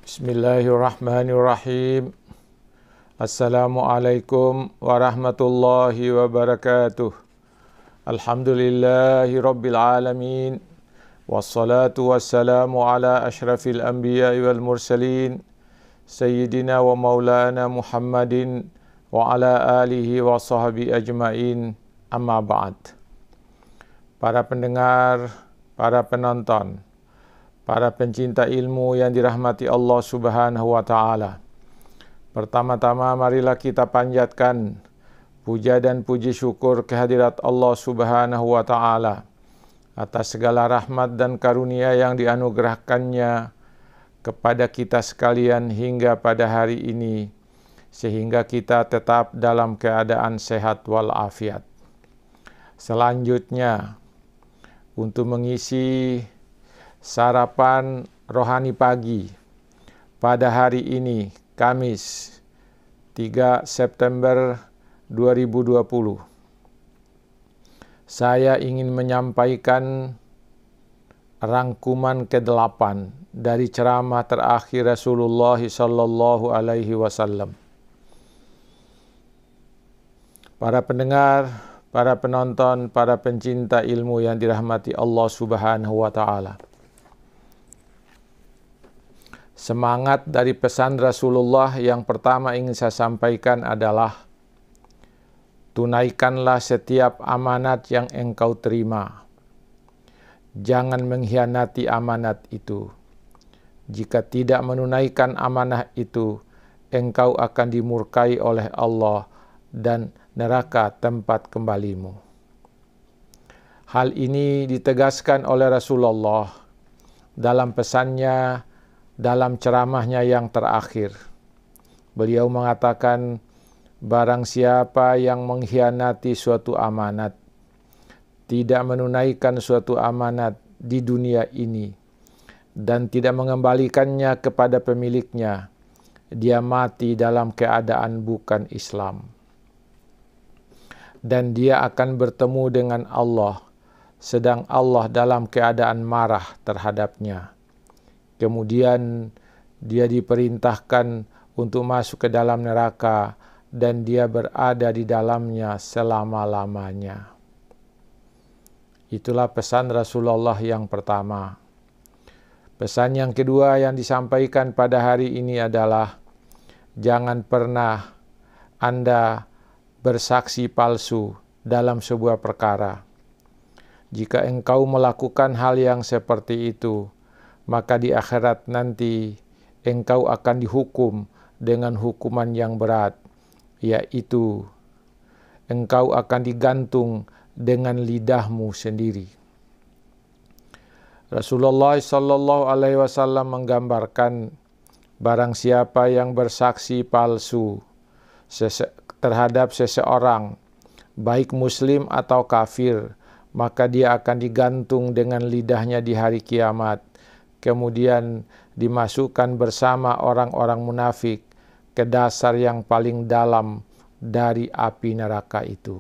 Bismillahirrahmanirrahim. Assalamualaikum warahmatullahi wabarakatuh. Alhamdulillahi rabbil alamin. Wassalatu wassalamu ala ashrafil anbiya'i wal mursalin. Sayyidina wa maulana Muhammadin wa ala alihi wa sahbihi ajma'in. Amma ba'd. Para pendengar, para penonton, para pencinta ilmu yang dirahmati Allah Subhanahu wa Ta'ala. Pertama-tama marilah kita panjatkan puja dan puji syukur kehadirat Allah Subhanahu wa Ta'ala atas segala rahmat dan karunia yang dianugerahkannya kepada kita sekalian hingga pada hari ini, sehingga kita tetap dalam keadaan sehat walafiat. Selanjutnya, untuk mengisi sarapan rohani pagi pada hari ini, Kamis 3 September 2020. Saya ingin menyampaikan rangkuman ke-8 dari ceramah terakhir Rasulullah sallallahu alaihi wasallam. Para pendengar, para penonton, para pencinta ilmu yang dirahmati Allah Subhanahu wa Ta'ala. Semangat dari pesan Rasulullah yang pertama ingin saya sampaikan adalah tunaikanlah setiap amanat yang engkau terima. Jangan mengkhianati amanat itu. Jika tidak menunaikan amanah itu, engkau akan dimurkai oleh Allah dan neraka tempat kembalimu. Hal ini ditegaskan oleh Rasulullah dalam pesannya, dalam ceramahnya yang terakhir. Beliau mengatakan, barang siapa yang mengkhianati suatu amanat, tidak menunaikan suatu amanat di dunia ini, dan tidak mengembalikannya kepada pemiliknya, dia mati dalam keadaan bukan Islam. Dan dia akan bertemu dengan Allah, sedang Allah dalam keadaan marah terhadapnya. Kemudian dia diperintahkan untuk masuk ke dalam neraka dan dia berada di dalamnya selama-lamanya. Itulah pesan Rasulullah yang pertama. Pesan yang kedua yang disampaikan pada hari ini adalah jangan pernah Anda bersaksi palsu dalam sebuah perkara. Jika engkau melakukan hal yang seperti itu, maka di akhirat nanti engkau akan dihukum dengan hukuman yang berat, yaitu engkau akan digantung dengan lidahmu sendiri. Rasulullah sallallahu alaihi wasallam menggambarkan barang siapa yang bersaksi palsu terhadap seseorang, baik muslim atau kafir, maka dia akan digantung dengan lidahnya di hari kiamat. Kemudian dimasukkan bersama orang-orang munafik ke dasar yang paling dalam dari api neraka itu.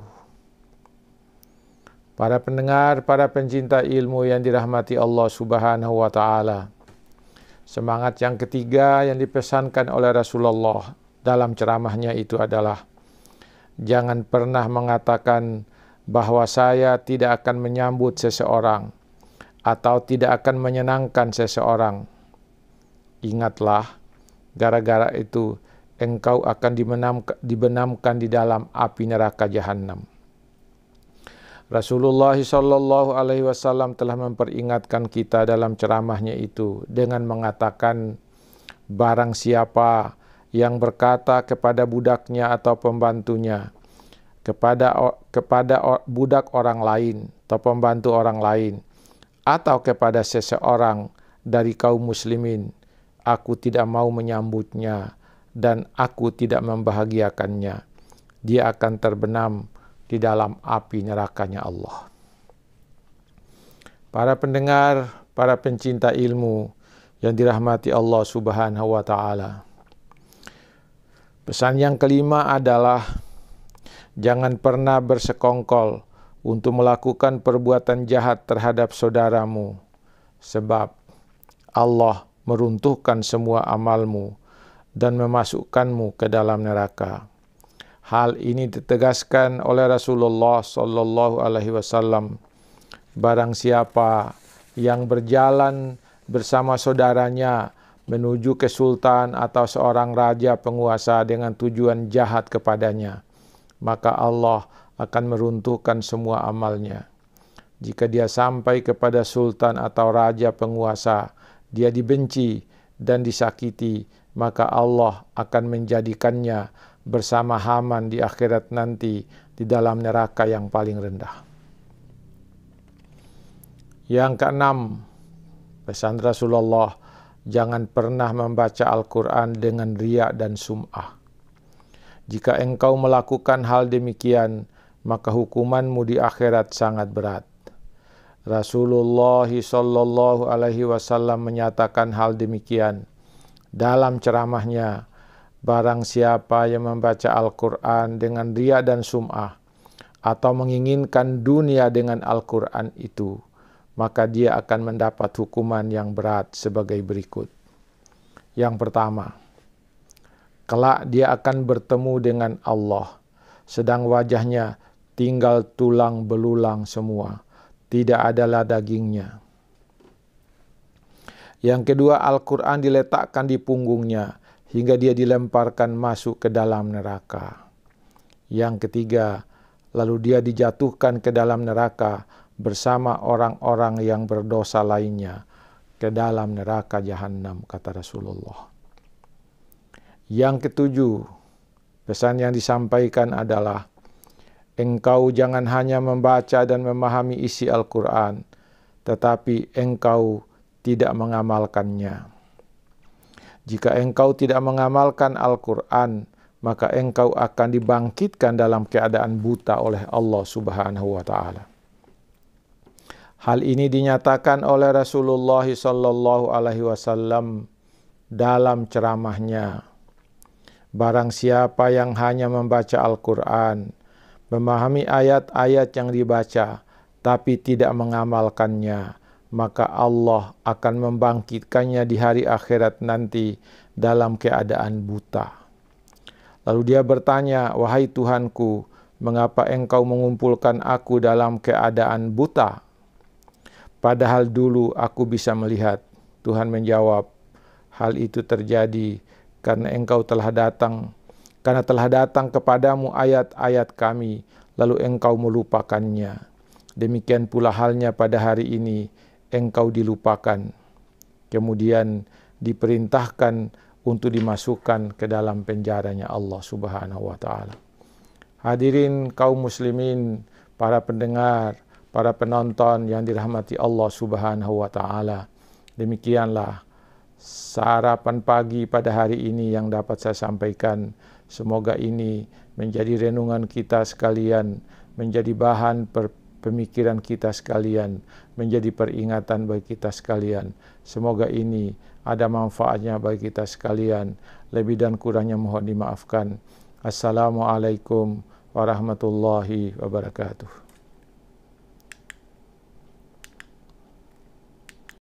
Para pendengar, para pencinta ilmu yang dirahmati Allah Subhanahu wa Ta'ala. Semangat yang ketiga yang dipesankan oleh Rasulullah dalam ceramahnya itu adalah jangan pernah mengatakan bahwa saya tidak akan menyambut seseorang atau tidak akan menyenangkan seseorang. Ingatlah, gara-gara itu engkau akan dibenamkan di dalam api neraka jahanam. Rasulullah sallallahu alaihi wasallam telah memperingatkan kita dalam ceramahnya itu dengan mengatakan, barang siapa yang berkata kepada budaknya atau pembantunya, kepada budak orang lain atau pembantu orang lain, atau kepada seseorang dari kaum muslimin, aku tidak mau menyambutnya dan aku tidak membahagiakannya, dia akan terbenam di dalam api nerakanya Allah. Para pendengar, para pencinta ilmu yang dirahmati Allah Subhanahu wa Ta'ala. Pesan yang kelima adalah jangan pernah bersekongkol untuk melakukan perbuatan jahat terhadap saudaramu, sebab Allah meruntuhkan semua amalmu dan memasukkanmu ke dalam neraka. Hal ini ditegaskan oleh Rasulullah sallallahu alaihi wasallam. Barang siapa yang berjalan bersama saudaranya menuju ke sultan atau seorang raja penguasa dengan tujuan jahat kepadanya, maka Allah akan meruntuhkan semua amalnya. Jika dia sampai kepada sultan atau raja penguasa, dia dibenci dan disakiti, maka Allah akan menjadikannya bersama Haman di akhirat nanti di dalam neraka yang paling rendah. Yang keenam, pesan Rasulullah, jangan pernah membaca Al-Quran dengan riya dan sum'ah. Jika engkau melakukan hal demikian, maka hukumanmu di akhirat sangat berat. Rasulullah sallallahu alaihi wasallam menyatakan hal demikian dalam ceramahnya. Barang siapa yang membaca Al-Quran dengan riya dan sum'ah atau menginginkan dunia dengan Al-Quran itu, maka dia akan mendapat hukuman yang berat sebagai berikut. Yang pertama, kelak dia akan bertemu dengan Allah, sedang wajahnya tinggal tulang belulang semua, tidak adalah dagingnya. Yang kedua, Al-Quran diletakkan di punggungnya hingga dia dilemparkan masuk ke dalam neraka. Yang ketiga, lalu dia dijatuhkan ke dalam neraka bersama orang-orang yang berdosa lainnya ke dalam neraka jahanam, kata Rasulullah. Yang ketujuh, pesan yang disampaikan adalah, engkau jangan hanya membaca dan memahami isi Al-Quran, tetapi engkau tidak mengamalkannya. Jika engkau tidak mengamalkan Al-Quran, maka engkau akan dibangkitkan dalam keadaan buta oleh Allah Subhanahu wa Ta'ala. Hal ini dinyatakan oleh Rasulullah sallallahu alaihi wasallam dalam ceramahnya. Barang siapa yang hanya membaca Al-Quran, memahami ayat-ayat yang dibaca, tapi tidak mengamalkannya, maka Allah akan membangkitkannya di hari akhirat nanti dalam keadaan buta. Lalu dia bertanya, wahai Tuhanku, mengapa engkau mengumpulkan aku dalam keadaan buta? Padahal dulu aku bisa melihat. Tuhan menjawab, hal itu terjadi karena telah datang kepadamu ayat-ayat kami, lalu engkau melupakannya. Demikian pula halnya pada hari ini, engkau dilupakan, kemudian diperintahkan untuk dimasukkan ke dalam penjaranya Allah Subhanahu wa Ta'ala. Hadirin kaum muslimin, para pendengar, para penonton yang dirahmati Allah Subhanahu wa Ta'ala, demikianlah sarapan pagi pada hari ini yang dapat saya sampaikan. Semoga ini menjadi renungan kita sekalian, menjadi bahan pemikiran kita sekalian, menjadi peringatan bagi kita sekalian. Semoga ini ada manfaatnya bagi kita sekalian. Lebih dan kurangnya mohon dimaafkan. Assalamualaikum warahmatullahi wabarakatuh.